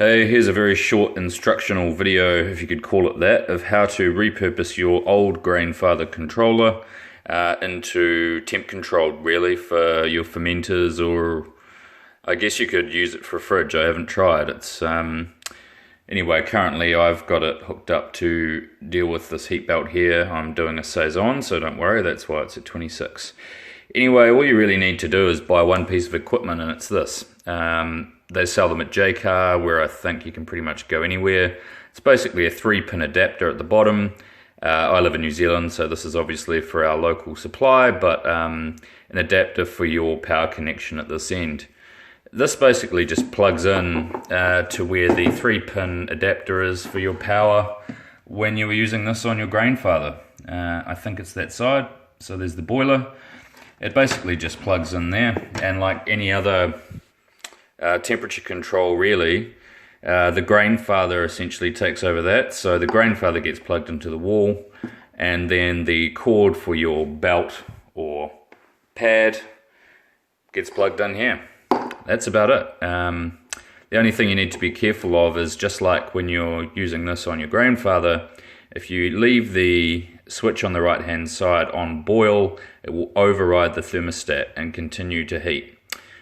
Hey, here's a very short instructional video, if you could call it that, of how to repurpose your old grainfather controller into temp controlled, really, for your fermenters, or I guess you could use it for a fridge. I haven't tried. It's anyway, currently I've got it hooked up to deal with this heat belt here. I'm doing a saison, so don't worry, that's why it's at 26. Anyway, all you really need to do is buy one piece of equipment, and it's this. They sell them at J-Car, where I think you can pretty much go anywhere. It's basically a 3-pin adapter at the bottom. I live in New Zealand, so this is obviously for our local supply, but an adapter for your power connection at this end. This basically just plugs in to where the 3-pin adapter is for your power when you were using this on your grainfather. I think it's that side, so there's the boiler. It basically just plugs in there, and like any other temperature control, really, the grainfather essentially takes over that. So the grainfather gets plugged into the wall, and then the cord for your belt or pad gets plugged in here. That's about it. The only thing you need to be careful of is, just like when you're using this on your grainfather, if you leave the switch on the right hand side on boil, it will override the thermostat and continue to heat.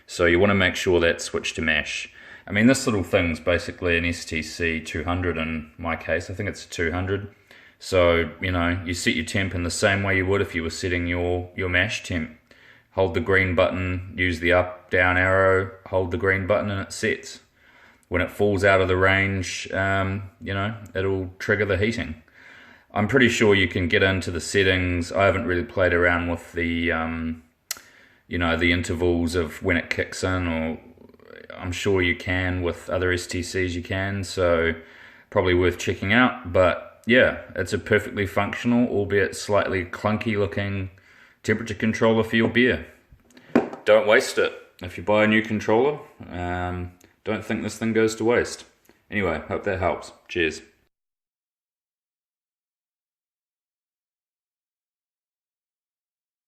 So you want to make sure that's switched to mash. I mean, this little thing's basically an STC 200 in my case. I think it's 200. So, you know, you set your temp in the same way you would if you were setting your mash temp. Hold the green button, use the up, down arrow, hold the green button, and it sets. When it falls out of the range, you know, it'll trigger the heating. I'm pretty sure you can get into the settings. I haven't really played around with the you know, the intervals of when it kicks in, or I'm sure you can with other STCs you can, so probably worth checking out. But yeah, it's a perfectly functional, albeit slightly clunky looking temperature controller for your beer. Don't waste it. If you buy a new controller, don't think this thing goes to waste. Anyway, hope that helps. Cheers.